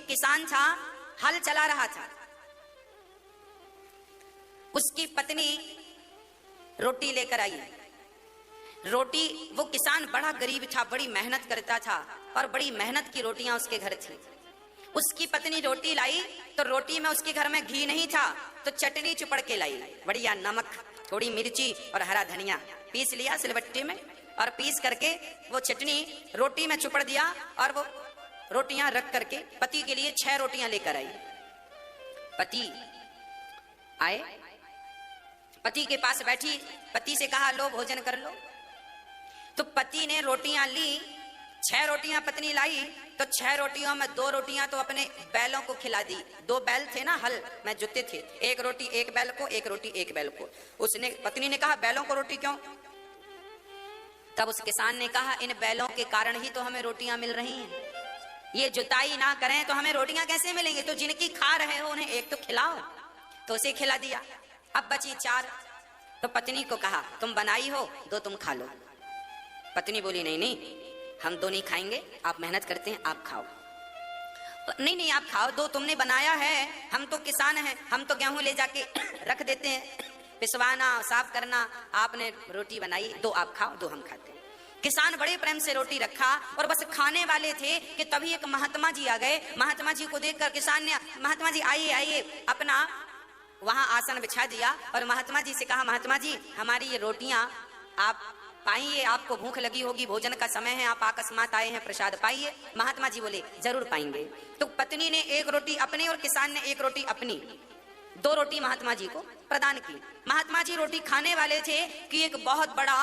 एक किसान था, हल चला रहा था। उसकी पत्नी रोटी लेकर आई। रोटी, वो किसान बड़ा गरीब था, बड़ी मेहनत करता था और बड़ी मेहनत की रोटियां उसके घर थी। उसकी पत्नी रोटी लाई तो रोटी में उसके घर में घी नहीं था, तो चटनी चुपड़ के लाई। बढ़िया नमक, थोड़ी मिर्ची और हरा धनिया पीस लिया सिलबट्टे में, और पीस करके वो चटनी रोटी में चुपड़ दिया और वो रोटियां रख करके पति के लिए 6 रोटियां लेकर आई। पति आए, पति के पास बैठी, पति से कहा लो भोजन कर लो। तो पति ने रोटियां ली, 6 रोटियां पत्नी लाई, तो 6 रोटियों में 2 रोटियां तो अपने बैलों को खिला दी। 2 बैल थे ना, हल में जुते थे, 1 रोटी 1 बैल को, 1 रोटी 1 बैल को। उसने, पत्नी ने कहा बैलों को रोटी क्यों? तब उस किसान ने कहा इन बैलों के कारण ही तो हमें रोटियां मिल रही हैं। ये जुताई ना करें तो हमें रोटियां कैसे मिलेंगी? तो जिनकी खा रहे हो उन्हें एक तो खिलाओ। तो उसे खिला दिया। अब बची 4। तो पत्नी को कहा तुम बनाई हो, 2 तुम खा लो। पत्नी बोली नहीं नहीं, हम 2 नहीं खाएंगे, आप मेहनत करते हैं, आप खाओ। नहीं नहीं, आप खाओ, 2 तुमने बनाया है, हम तो किसान हैं, हम तो गेहूं ले जाके रख देते हैं, पिसवाना साफ करना, आपने रोटी बनाई, 2 आप खाओ, 2 हम खाते हैं। किसान बड़े प्रेम से रोटी रखा और बस खाने वाले थे कि तभी एक महात्मा जी आ गए। महात्मा जी को देखकर किसान ने, महात्मा जी आइए आइए, अपना वहां आसन बिछा दिया और महात्मा जी से कहा महात्मा जी हमारी ये रोटियां आप पाइए, आपको भूख लगी होगी, भोजन का समय है, आप अकस्मात आए हैं, प्रसाद पाइए। महात्मा जी बोले जरूर पाएंगे। तो पत्नी ने 1 रोटी अपनी और किसान ने 1 रोटी अपनी, 2 रोटी महात्मा जी को प्रदान की। महात्मा जी रोटी खाने वाले थे कि एक बहुत बड़ा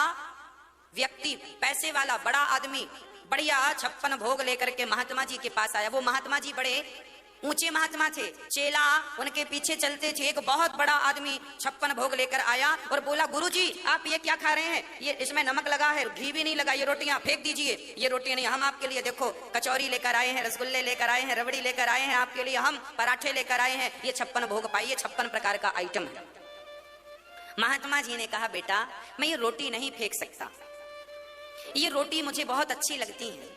व्यक्ति, पैसे वाला बड़ा आदमी, बढ़िया 56 भोग लेकर के महात्मा जी के पास आया। वो महात्मा जी बड़े ऊंचे महात्मा थे, चेला उनके पीछे चलते थे। एक बहुत बड़ा आदमी 56 भोग लेकर आया और बोला गुरुजी आप ये क्या खा रहे हैं? ये इसमें नमक लगा है, घी भी नहीं लगा, ये रोटियां फेंक दीजिए। ये रोटियां नहीं, हम आपके लिए देखो कचौरी लेकर आए हैं, रसगुल्ले लेकर आए हैं, रबड़ी लेकर आए हैं, आपके लिए हम पराठे लेकर आए हैं, ये 56 भोग पाइए, 56 प्रकार का आइटम है। महात्मा जी ने कहा बेटा मैं ये रोटी नहीं फेंक सकता, ये रोटी मुझे बहुत अच्छी लगती है।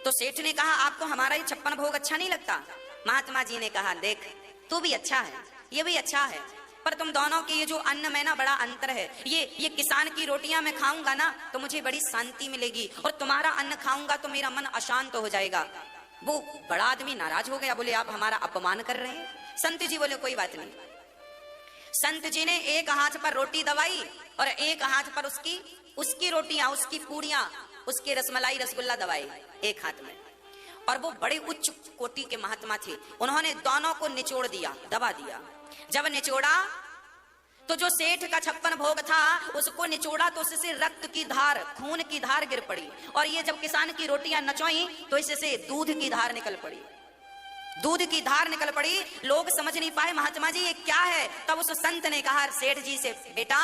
तो सेठ ने कहा आपको हमारा ये 56 भोग अच्छा नहीं लगता? महात्मा जी ने कहा देख तू भी अच्छा है, ये भी अच्छा है, पर तुम दोनों के ये जो अन्न में ना बड़ा अंतर है। ये किसान की रोटियां मैं खाऊंगा ना तो मुझे बड़ी शांति मिलेगी, और तुम्हारा अन्न खाऊंगा तो मेरा मन अशांत हो जाएगा। वो बड़ा आदमी नाराज हो गया, बोले आप हमारा अपमान कर रहे हैं। संत जी बोले कोई बात नहीं। संत जी ने एक हाथ पर रोटी दबाई और एक हाथ पर उसकी रोटियां, उसकी पूड़ियां, उसके रसमलाई रसगुल्ला दबाई एक हाथ में। और वो बड़े उच्च कोटि के महात्मा थे, उन्होंने दोनों को निचोड़ दिया, दबा दिया। जब निचोड़ा तो जो सेठ का 56 भोग था उसको निचोड़ा तो उससे रक्त की धार, खून की धार गिर पड़ी। और ये जब किसान की रोटियां नचोई तो इससे दूध की धार निकल पड़ी, दूध की धार निकल पड़ी। लोग समझ नहीं पाए महात्मा जी ये क्या है। तब उस संत ने कहा सेठ जी से बेटा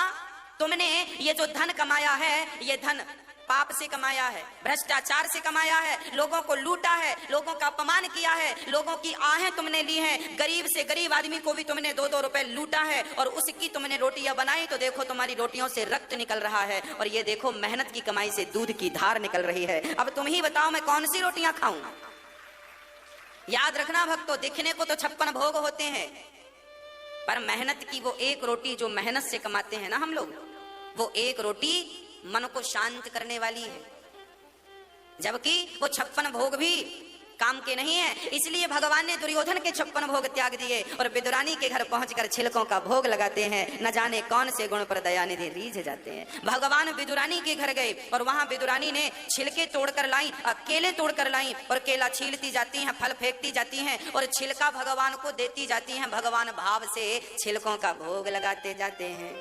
तुमने ये जो धन कमाया है, ये धन पाप से कमाया है, भ्रष्टाचार से कमाया है, लोगों को लूटा है, लोगों का अपमान किया है, लोगों की आहें तुमने ली हैं, गरीब से गरीब आदमी को भी तुमने 2-2 रुपए लूटा है, और उसकी तुमने रोटियां बनाई तो देखो तुम्हारी रोटियों से रक्त निकल रहा है, और ये देखो मेहनत की कमाई से दूध की धार निकल रही है। अब तुम ही बताओ मैं कौन सी रोटियां खाऊं? याद रखना भक्तों, दिखने को तो 56 भोग होते हैं, पर मेहनत की वो 1 रोटी जो मेहनत से कमाते हैं ना हम लोग, वो 1 रोटी मन को शांत करने वाली है, जबकि वो 56 भोग भी काम के नहीं है। इसलिए भगवान ने दुर्योधन के 56 भोग त्याग दिए और विदुरानी के घर पहुंचकर छिलकों का भोग लगाते हैं। न जाने कौन से गुण पर दयानिधि रीझ जाते हैं। भगवान विदुरानी के घर गए और वहां विदुरानी ने छिलके तोड़कर लाई, केले तोड़कर लाई, और केला छीलती जाती हैं, फल फेंकती जाती हैं और छिलका भगवान को देती जाती हैं। भगवान भाव से छिलकों का भोग लगाते जाते हैं।